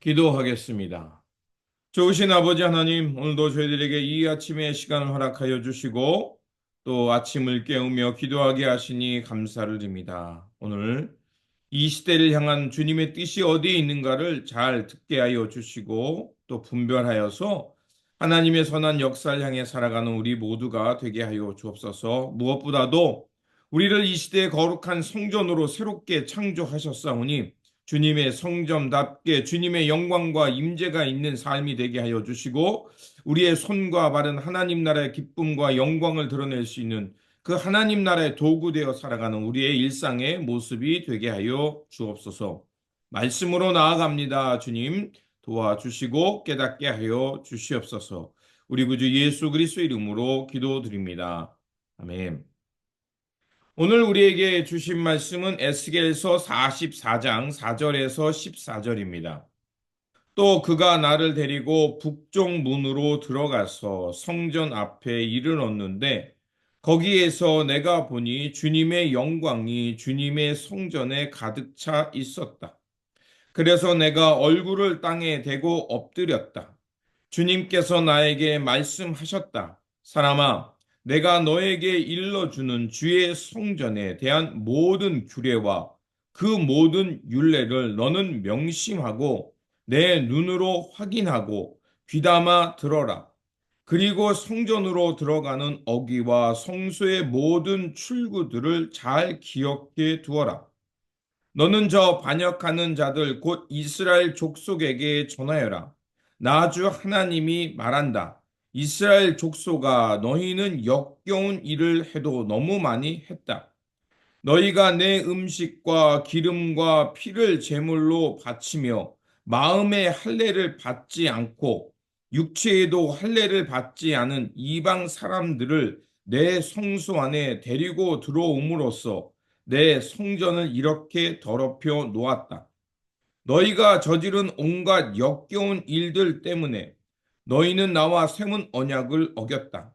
기도하겠습니다. 좋으신 아버지 하나님, 오늘도 저희들에게 이 아침의 시간을 허락하여 주시고 또 아침을 깨우며 기도하게 하시니 감사를 드립니다. 오늘 이 시대를 향한 주님의 뜻이 어디에 있는가를 잘 듣게 하여 주시고 또 분별하여서 하나님의 선한 역사를 향해 살아가는 우리 모두가 되게 하여 주옵소서. 무엇보다도 우리를 이 시대의 거룩한 성전으로 새롭게 창조하셨사오니 주님의 성전답게 주님의 영광과 임재가 있는 삶이 되게 하여 주시고 우리의 손과 발은 하나님 나라의 기쁨과 영광을 드러낼 수 있는 그 하나님 나라의 도구 되어 살아가는 우리의 일상의 모습이 되게 하여 주옵소서. 말씀으로 나아갑니다. 주님 도와주시고 깨닫게 하여 주시옵소서. 우리 구주 예수 그리스도 이름으로 기도드립니다. 아멘. 오늘 우리에게 주신 말씀은 에스겔서 44장 4절에서 14절입니다. 또 그가 나를 데리고 북쪽 문으로 들어가서 성전 앞에 이르렀는데 거기에서 내가 보니 주님의 영광이 주님의 성전에 가득 차 있었다. 그래서 내가 얼굴을 땅에 대고 엎드렸다. 주님께서 나에게 말씀하셨다. 사람아, 내가 너에게 일러주는 주의 성전에 대한 모든 규례와 그 모든 율례를 너는 명심하고 내 눈으로 확인하고 귀담아 들어라. 그리고 성전으로 들어가는 어기와 성소의 모든 출구들을 잘 기억해 두어라. 너는 저 반역하는 자들 곧 이스라엘 족속에게 전하여라. 나 주 하나님이 말한다. 이스라엘 족속아 너희는 역겨운 일을 해도 너무 많이 했다. 너희가 내 음식과 기름과 피를 제물로 바치며 마음의 할례를 받지 않고 육체에도 할례를 받지 않은 이방 사람들을 내 성소 안에 데리고 들어옴으로써 내 성전을 이렇게 더럽혀 놓았다. 너희가 저지른 온갖 역겨운 일들 때문에 너희는 나와 세운 언약을 어겼다.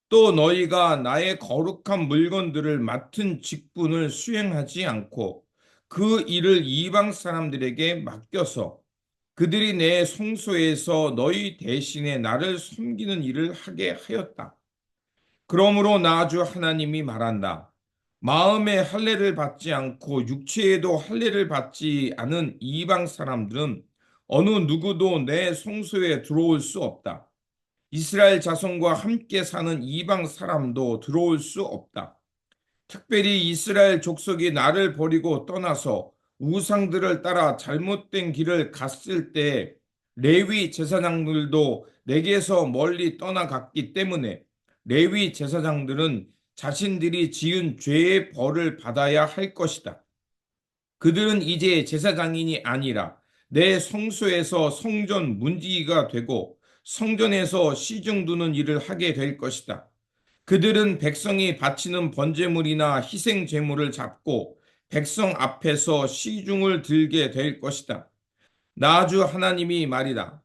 또 너희가 나의 거룩한 물건들을 맡은 직분을 수행하지 않고 그 일을 이방 사람들에게 맡겨서 그들이 내 성소에서 너희 대신에 나를 섬기는 일을 하게 하였다. 그러므로 나 주 하나님이 말한다. 마음의 할례를 받지 않고 육체에도 할례를 받지 않은 이방 사람들은 어느 누구도 내 성소에 들어올 수 없다. 이스라엘 자손과 함께 사는 이방 사람도 들어올 수 없다. 특별히 이스라엘 족속이 나를 버리고 떠나서 우상들을 따라 잘못된 길을 갔을 때 레위 제사장들도 내게서 멀리 떠나갔기 때문에 레위 제사장들은 자신들이 지은 죄의 벌을 받아야 할 것이다. 그들은 이제 제사장인이 아니라 내 성소에서 성전 문지기가 되고 성전에서 시중 두는 일을 하게 될 것이다. 그들은 백성이 바치는 번제물이나 희생 제물을 잡고 백성 앞에서 시중을 들게 될 것이다. 나 주 하나님이 말이다.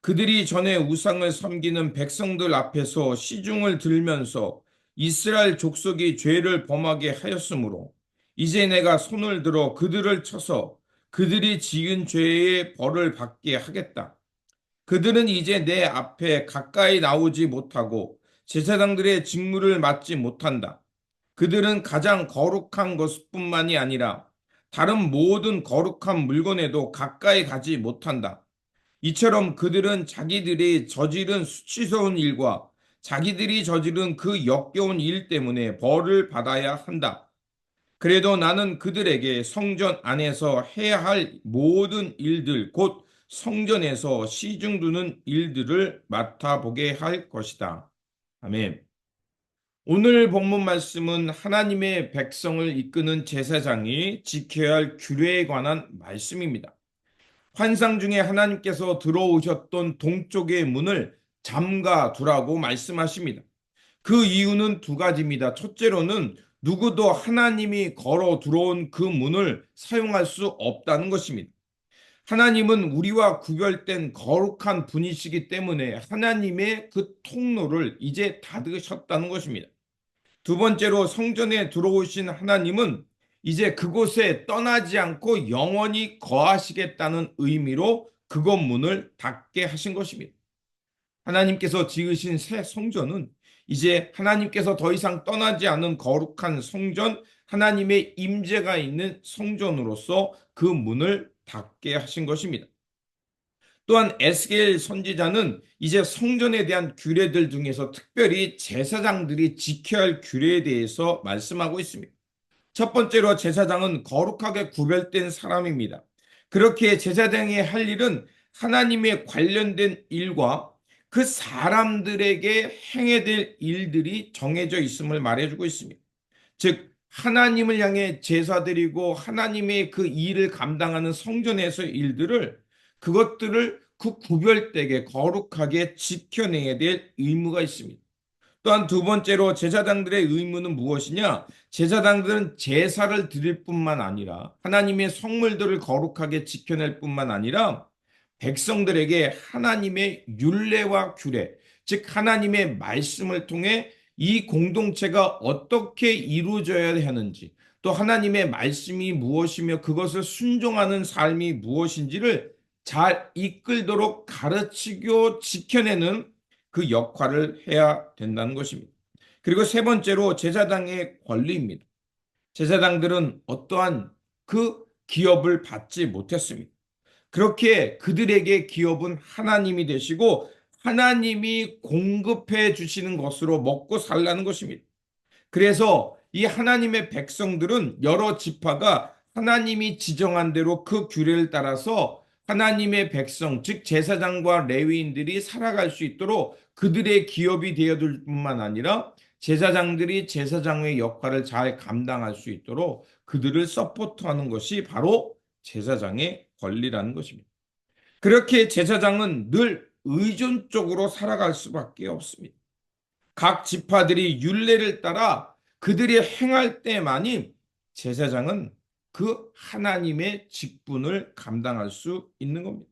그들이 전에 우상을 섬기는 백성들 앞에서 시중을 들면서 이스라엘 족속이 죄를 범하게 하였으므로 이제 내가 손을 들어 그들을 쳐서 그들이 지은 죄의 벌을 받게 하겠다. 그들은 이제 내 앞에 가까이 나오지 못하고 제사장들의 직무를 맡지 못한다. 그들은 가장 거룩한 것뿐만이 아니라 다른 모든 거룩한 물건에도 가까이 가지 못한다. 이처럼 그들은 자기들이 저지른 수치스러운 일과 자기들이 저지른 그 역겨운 일 때문에 벌을 받아야 한다. 그래도 나는 그들에게 성전 안에서 해야 할 모든 일들, 곧 성전에서 시중 두는 일들을 맡아보게 할 것이다. 아멘. 오늘 본문 말씀은 하나님의 백성을 이끄는 제사장이 지켜야 할 규례에 관한 말씀입니다. 환상 중에 하나님께서 들어오셨던 동쪽의 문을 잠가 두라고 말씀하십니다. 그 이유는 두 가지입니다. 첫째로는 누구도 하나님이 걸어 들어온 그 문을 사용할 수 없다는 것입니다. 하나님은 우리와 구별된 거룩한 분이시기 때문에 하나님의 그 통로를 이제 닫으셨다는 것입니다. 두 번째로 성전에 들어오신 하나님은 이제 그곳에 떠나지 않고 영원히 거하시겠다는 의미로 그것 문을 닫게 하신 것입니다. 하나님께서 지으신 새 성전은 이제 하나님께서 더 이상 떠나지 않은 거룩한 성전, 하나님의 임재가 있는 성전으로서 그 문을 닫게 하신 것입니다. 또한 에스겔 선지자는 이제 성전에 대한 규례들 중에서 특별히 제사장들이 지켜야 할 규례에 대해서 말씀하고 있습니다. 첫 번째로 제사장은 거룩하게 구별된 사람입니다. 그렇게 제사장이 할 일은 하나님에 관련된 일과 그 사람들에게 행해야 될 일들이 정해져 있음을 말해주고 있습니다. 즉 하나님을 향해 제사드리고 하나님의 그 일을 감당하는 성전에서 일들을 그것들을 그 구별되게 거룩하게 지켜내야 될 의무가 있습니다. 또한 두 번째로 제사장들의 의무는 무엇이냐? 제사장들은 제사를 드릴 뿐만 아니라 하나님의 성물들을 거룩하게 지켜낼 뿐만 아니라 백성들에게 하나님의 율례와 규례, 즉 하나님의 말씀을 통해 이 공동체가 어떻게 이루어져야 하는지, 또 하나님의 말씀이 무엇이며 그것을 순종하는 삶이 무엇인지를 잘 이끌도록 가르치고 지켜내는 그 역할을 해야 된다는 것입니다. 그리고 세 번째로 제사장의 권리입니다. 제사장들은 어떠한 그 기업을 받지 못했습니다. 그렇게 그들에게 기업은 하나님이 되시고 하나님이 공급해 주시는 것으로 먹고 살라는 것입니다. 그래서 이 하나님의 백성들은 여러 지파가 하나님이 지정한 대로 그 규례를 따라서 하나님의 백성, 즉 제사장과 레위인들이 살아갈 수 있도록 그들의 기업이 되어줄 뿐만 아니라 제사장들이 제사장의 역할을 잘 감당할 수 있도록 그들을 서포트하는 것이 바로 제사장의 권리라는 것입니다. 그렇게 제사장은 늘 의존적으로 살아갈 수밖에 없습니다. 각 지파들이 율례를 따라 그들이 행할 때만이 제사장은 그 하나님의 직분을 감당할 수 있는 겁니다.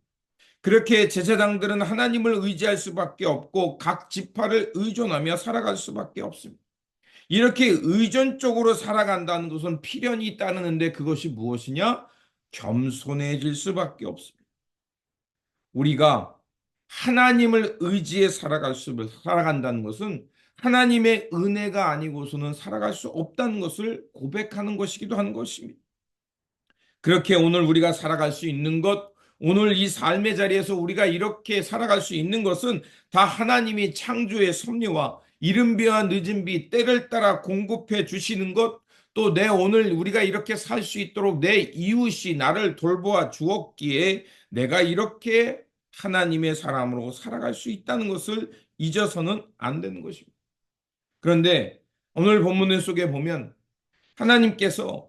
그렇게 제사장들은 하나님을 의지할 수밖에 없고 각 지파를 의존하며 살아갈 수밖에 없습니다. 이렇게 의존적으로 살아간다는 것은 필연이 따르는데 그것이 무엇이냐? 겸손해질 수밖에 없습니다. 우리가 하나님을 의지해 살아간다는 것은 하나님의 은혜가 아니고서는 살아갈 수 없다는 것을 고백하는 것이기도 하는 것입니다. 그렇게 오늘 우리가 살아갈 수 있는 것, 오늘 이 삶의 자리에서 우리가 이렇게 살아갈 수 있는 것은 다 하나님이 창조의 섭리와 이른 비와 늦은 비 때를 따라 공급해 주시는 것, 또 내 오늘 우리가 이렇게 살 수 있도록 내 이웃이 나를 돌보아 주었기에 내가 이렇게 하나님의 사람으로 살아갈 수 있다는 것을 잊어서는 안 되는 것입니다. 그런데 오늘 본문 속에 보면 하나님께서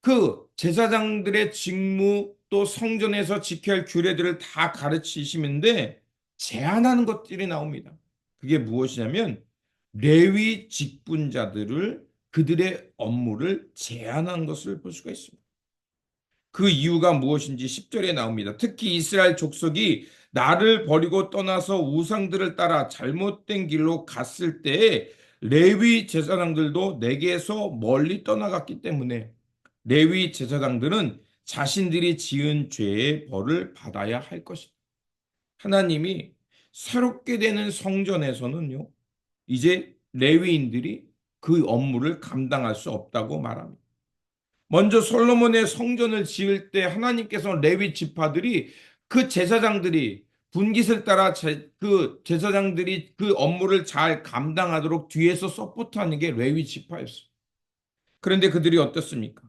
그 제사장들의 직무 또 성전에서 지켜야 할 규례들을 다 가르치시는데 제한하는 것들이 나옵니다. 그게 무엇이냐면 레위 직분자들을 그들의 업무를 제한한 것을 볼 수가 있습니다. 그 이유가 무엇인지 10절에 나옵니다. 특히 이스라엘 족속이 나를 버리고 떠나서 우상들을 따라 잘못된 길로 갔을 때에 레위 제사장들도 내게서 멀리 떠나갔기 때문에 레위 제사장들은 자신들이 지은 죄의 벌을 받아야 할 것입니다. 하나님이 새롭게 되는 성전에서는요, 이제 레위인들이 그 업무를 감당할 수 없다고 말합니다. 먼저 솔로몬의 성전을 지을 때 하나님께서 레위 지파들이 그 제사장들이 분깃을 따라 그 제사장들이 그 업무를 잘 감당하도록 뒤에서 서포트하는 게 레위 지파였어요. 그런데 그들이 어떻습니까?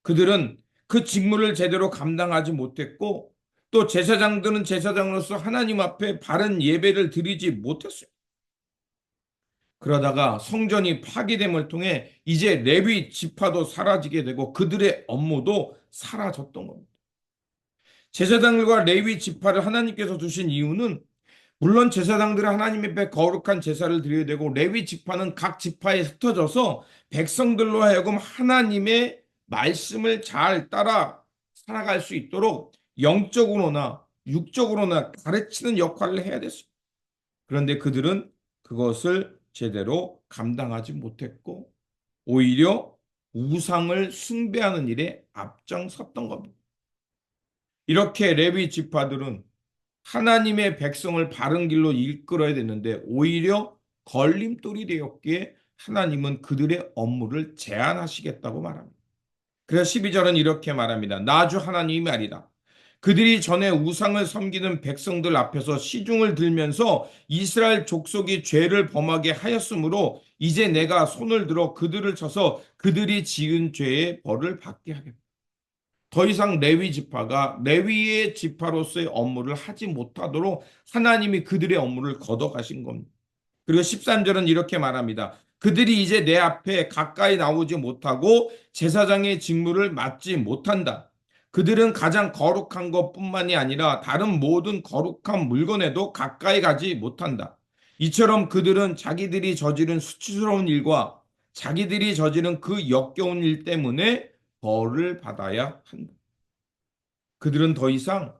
그들은 그 직무를 제대로 감당하지 못했고 또 제사장들은 제사장으로서 하나님 앞에 바른 예배를 드리지 못했어요. 그러다가 성전이 파괴됨을 통해 이제 레위 지파도 사라지게 되고 그들의 업무도 사라졌던 겁니다. 제사장들과 레위 지파를 하나님께서 주신 이유는 물론 제사장들은 하나님 앞에 거룩한 제사를 드려야 되고 레위 지파는 각 지파에 흩어져서 백성들로 하여금 하나님의 말씀을 잘 따라 살아갈 수 있도록 영적으로나 육적으로나 가르치는 역할을 해야 됐습니다. 그런데 그들은 그것을 제대로 감당하지 못했고 오히려 우상을 숭배하는 일에 앞장섰던 겁니다. 이렇게 레위 지파들은 하나님의 백성을 바른 길로 이끌어야 되는데 오히려 걸림돌이 되었기에 하나님은 그들의 업무를 제한하시겠다고 말합니다. 그래서 12절은 이렇게 말합니다. 나 주 하나님이 말이다. 그들이 전에 우상을 섬기는 백성들 앞에서 시중을 들면서 이스라엘 족속이 죄를 범하게 하였으므로 이제 내가 손을 들어 그들을 쳐서 그들이 지은 죄의 벌을 받게 하겠다. 더 이상 레위 지파가 레위의 지파로서의 업무를 하지 못하도록 하나님이 그들의 업무를 걷어가신 겁니다. 그리고 13절은 이렇게 말합니다. 그들이 이제 내 앞에 가까이 나오지 못하고 제사장의 직무를 맡지 못한다. 그들은 가장 거룩한 것뿐만이 아니라 다른 모든 거룩한 물건에도 가까이 가지 못한다. 이처럼 그들은 자기들이 저지른 수치스러운 일과 자기들이 저지른 그 역겨운 일 때문에 벌을 받아야 한다. 그들은 더 이상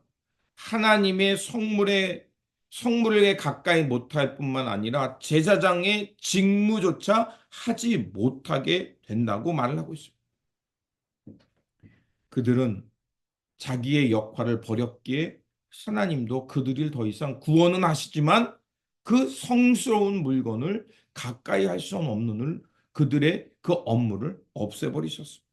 하나님의 성물에 가까이 못할 뿐만 아니라 제사장의 직무조차 하지 못하게 된다고 말을 하고 있습니다. 그들은 자기의 역할을 버렸기에 하나님도 그들을 더 이상 구원은 하시지만 그 성스러운 물건을 가까이 할 수 없는 그들의 그 업무를 없애버리셨습니다.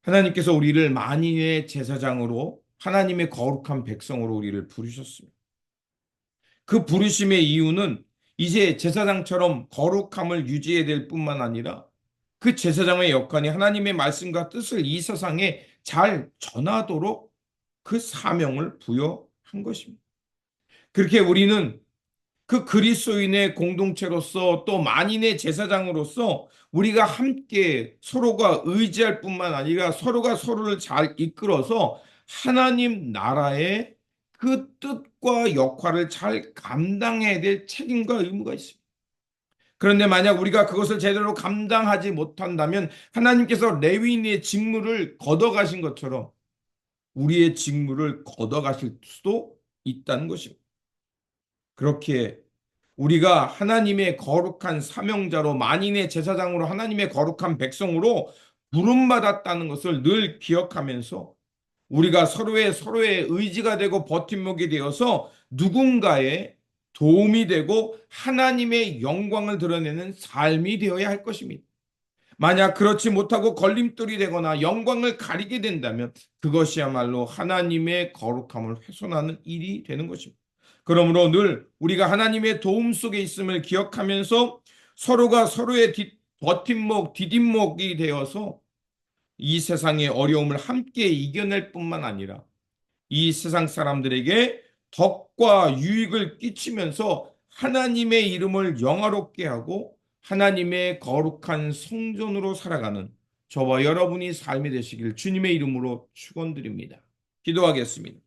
하나님께서 우리를 만인의 제사장으로 하나님의 거룩한 백성으로 우리를 부르셨습니다. 그 부르심의 이유는 이제 제사장처럼 거룩함을 유지해야 될 뿐만 아니라 그 제사장의 역할이 하나님의 말씀과 뜻을 이 세상에 잘 전하도록 그 사명을 부여한 것입니다. 그렇게 우리는 그 그리스도인의 공동체로서 또 만인의 제사장으로서 우리가 함께 서로가 의지할 뿐만 아니라 서로가 서로를 잘 이끌어서 하나님 나라의 그 뜻과 역할을 잘 감당해야 될 책임과 의무가 있습니다. 그런데 만약 우리가 그것을 제대로 감당하지 못한다면 하나님께서 레위인의 직무를 걷어가신 것처럼 우리의 직무를 걷어가실 수도 있다는 것입니다. 그렇게 우리가 하나님의 거룩한 사명자로 만인의 제사장으로 하나님의 거룩한 백성으로 부름받았다는 것을 늘 기억하면서 우리가 서로의 의지가 되고 버팀목이 되어서 누군가의 도움이 되고 하나님의 영광을 드러내는 삶이 되어야 할 것입니다. 만약 그렇지 못하고 걸림돌이 되거나 영광을 가리게 된다면 그것이야말로 하나님의 거룩함을 훼손하는 일이 되는 것입니다. 그러므로 늘 우리가 하나님의 도움 속에 있음을 기억하면서 서로가 서로의 버팀목, 디딤목이 되어서 이 세상의 어려움을 함께 이겨낼 뿐만 아니라 이 세상 사람들에게 덕과 유익을 끼치면서 하나님의 이름을 영화롭게 하고 하나님의 거룩한 성전으로 살아가는 저와 여러분이 삶이 되시길 주님의 이름으로 축원드립니다. 기도하겠습니다.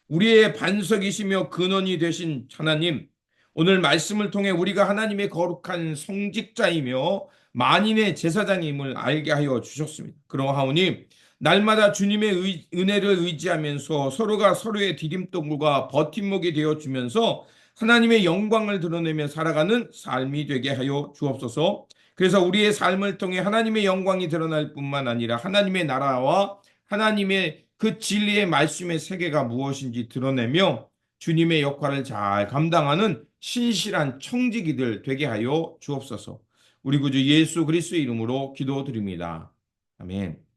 우리의 반석이시며 근원이 되신 하나님, 오늘 말씀을 통해 우리가 하나님의 거룩한 성직자이며 만인의 제사장임을 알게 하여 주셨습니다. 그러하오니 날마다 주님의 은혜를 의지하면서 서로가 서로의 디딤돌과 버팀목이 되어 주면서 하나님의 영광을 드러내며 살아가는 삶이 되게 하여 주옵소서. 그래서 우리의 삶을 통해 하나님의 영광이 드러날 뿐만 아니라 하나님의 나라와 하나님의 그 진리의 말씀의 세계가 무엇인지 드러내며 주님의 역할을 잘 감당하는 신실한 청지기들 되게 하여 주옵소서. 우리 구주 예수 그리스도의 이름으로 기도드립니다. 아멘.